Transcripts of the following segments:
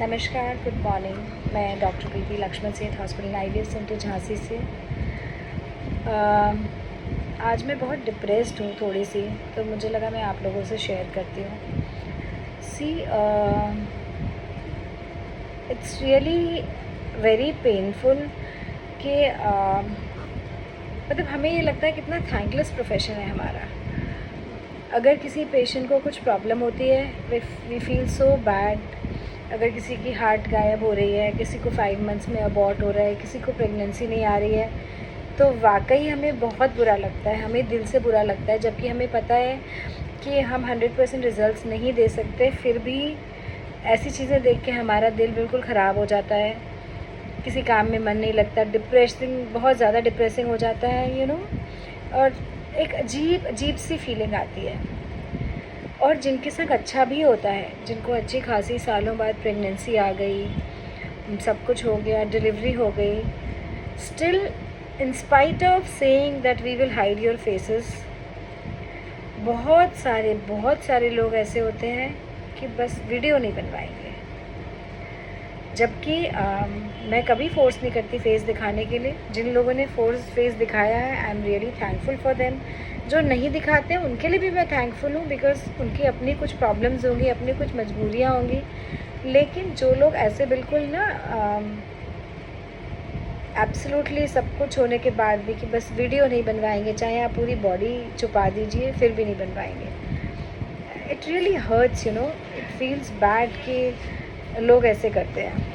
नमस्कार, good morning. मैं doctor प्रीति लक्ष्मण सेठ हॉस्पिटल IVF सेंटर झांसी से। आज मैं बहुत डिप्रेस्ड हूँ थोड़ी सी, तो मुझे लगा मैं आप लोगों से शेयर करती हूँ। See it's really very painful कि मतलब हमें ये लगता है कितना थैंकलेस प्रोफेशन है हमारा। अगर किसी पेशेंट को कुछ प्रॉब्लम होती है, वी फील सो बैड। अगर किसी की हार्ट गायब हो रही है, किसी को 5 मंथ्स में अबॉर्ट हो रहा है, किसी को प्रेगनेंसी नहीं आ रही है, तो वाकई हमें बहुत बुरा लगता है, हमें दिल से बुरा लगता है। जबकि हमें पता है कि हम 100% रिज़ल्ट्स नहीं दे सकते, फिर भी ऐसी चीज़ें देख के हमारा दिल बिल्कुल ख़राब हो जाता है। किसी काम में मन नहीं लगता, डिप्रेसिंग, बहुत ज़्यादा डिप्रेसिंग हो जाता है और एक अजीब सी फीलिंग आती है। और जिनके संग अच्छा भी होता है, जिनको अच्छी खासी सालों बाद प्रेगनेंसी आ गई, सब कुछ हो गया, डिलीवरी हो गई, still in spite of saying that we will hide your faces, बहुत सारे लोग ऐसे होते हैं कि बस वीडियो नहीं बनवाएंगे। जबकि मैं कभी फोर्स नहीं करती फेस दिखाने के लिए। जिन लोगों ने फेस दिखाया है, I am really thankful for them. जो नहीं दिखाते हैं उनके लिए भी मैं थैंकफुल हूँ, बिकॉज उनकी अपनी कुछ प्रॉब्लम्स होंगी, अपनी कुछ मजबूरियाँ होंगी। लेकिन जो लोग ऐसे बिल्कुल ना एब्सोल्युटली सब कुछ होने के बाद भी कि बस वीडियो नहीं बनवाएंगे, चाहे आप पूरी बॉडी छुपा दीजिए फिर भी नहीं बनवाएंगे। It really hurts, it feels bad कि लोग ऐसे करते हैं।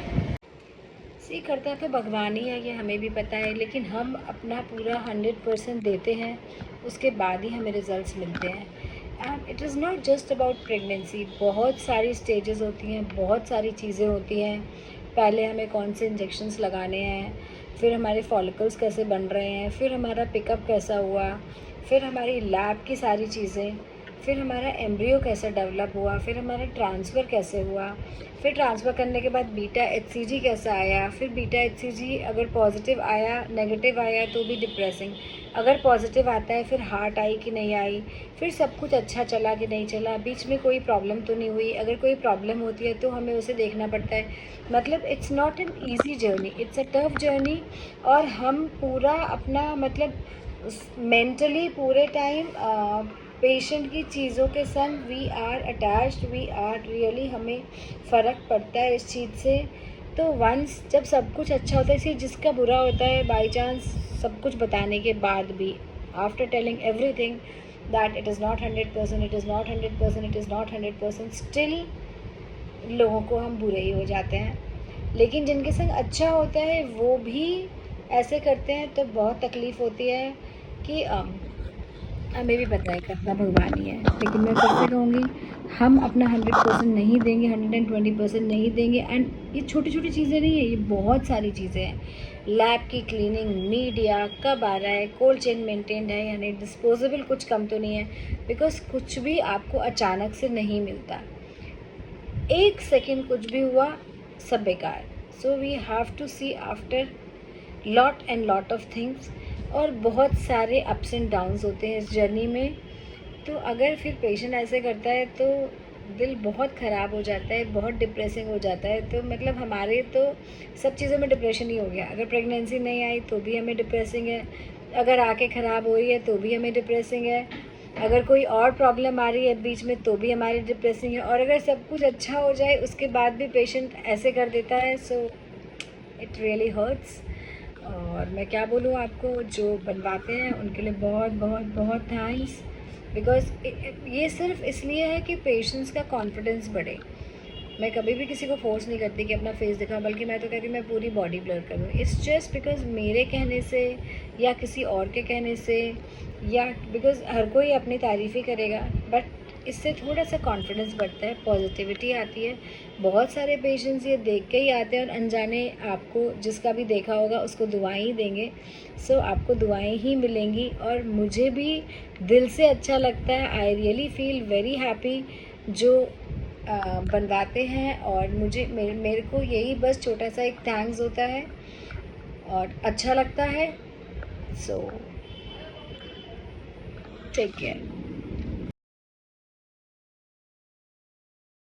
सी करता तो भगवान ही है, ये हमें भी पता है, लेकिन हम अपना पूरा 100% देते हैं, उसके बाद ही हमें रिज़ल्ट्स मिलते हैं। And it is not just about pregnancy, बहुत सारी स्टेजेस होती हैं, बहुत सारी चीज़ें होती हैं। पहले हमें कौन से इंजेक्शन्स लगाने हैं, फिर हमारे फॉलिकल्स कैसे बन रहे हैं, फिर हमारा पिकअप कैसा हुआ, फिर हमारी लैब की सारी चीज़ें, फिर हमारा एम्ब्रियो कैसे डेवलप हुआ, फिर हमारा ट्रांसफ़र कैसे हुआ, फिर ट्रांसफ़र करने के बाद बीटा HCG कैसा आया, फिर बीटा HCG अगर पॉजिटिव आया, नेगेटिव आया तो भी डिप्रेसिंग, अगर पॉजिटिव आता है फिर हार्ट आई कि नहीं आई, फिर सब कुछ अच्छा चला कि नहीं चला, बीच में कोई प्रॉब्लम तो नहीं हुई। अगर कोई प्रॉब्लम होती है तो हमें उसे देखना पड़ता है। मतलब it's not an easy journey, it's a tough journey. और हम पूरा अपना मतलब मेंटली पूरे टाइम पेशेंट की चीज़ों के संग we are attached, we are really, हमें फ़र्क पड़ता है इस चीज़ से। तो वंस जब सब कुछ अच्छा होता है, इसी जिसका बुरा होता है बाई चांस सब कुछ बताने के बाद भी, after telling everything that it is not 100%, it is not 100%, it is not 100%, still लोगों को हम बुरे ही हो जाते हैं। लेकिन जिनके संग अच्छा होता है वो भी ऐसे करते हैं, तो बहुत तकलीफ़ होती है कि हमें भी पता है करना भगवान ही है। लेकिन मैं फिर से कहूँगी, हम अपना 100% नहीं देंगे, 120% नहीं देंगे। एंड ये छोटी छोटी चीज़ें नहीं है, ये बहुत सारी चीज़ें हैं। लैब की क्लीनिंग, मीडिया कब आ रहा है, कोल्ड चेन मेंटेन्ड है यानी डिस्पोजेबल कुछ कम तो नहीं है, बिकॉज कुछ भी आपको अचानक से नहीं मिलता। एक सेकेंड कुछ भी हुआ सब बेकार। So we have to see after lot and lot of things. और बहुत सारे अप्स एंड डाउन्स होते हैं इस जर्नी में। तो अगर फिर पेशेंट ऐसे करता है तो दिल बहुत ख़राब हो जाता है, बहुत डिप्रेसिंग हो जाता है। तो मतलब हमारे तो सब चीज़ों में डिप्रेशन ही हो गया। अगर प्रेगनेंसी नहीं आई तो भी हमें डिप्रेसिंग है, अगर आके ख़राब हो रही है तो भी हमें डिप्रेसिंग है, अगर कोई और प्रॉब्लम आ रही है बीच में तो भी हमारी डिप्रेसिंग है। और अगर सब कुछ अच्छा हो जाए उसके बाद भी पेशेंट ऐसे कर देता है, सो इट रियली हर्ट्स। और मैं क्या बोलूँ आपको, जो बनवाते हैं उनके लिए बहुत बहुत बहुत थैंक्स, बिकॉज ये सिर्फ इसलिए है कि पेशेंट्स का कॉन्फिडेंस बढ़े। मैं कभी भी किसी को फोर्स नहीं करती कि अपना फेस दिखाओ, बल्कि मैं तो कहती हूँ मैं पूरी बॉडी ब्लर करूँ। इट्स जस्ट बिकॉज मेरे कहने से या किसी और के कहने से, या बिकॉज हर कोई अपनी तारीफ़ ही करेगा, बट इससे थोड़ा सा कॉन्फिडेंस बढ़ता है, पॉजिटिविटी आती है। बहुत सारे पेशेंट्स ये देख के ही आते हैं और अनजाने आपको, जिसका भी देखा होगा उसको दुआएं ही देंगे। सो आपको दुआएं ही मिलेंगी और मुझे भी दिल से अच्छा लगता है। I really feel very happy जो बनवाते हैं। और मेरे को यही बस छोटा सा एक थैंक्स होता है और अच्छा लगता है। So take care.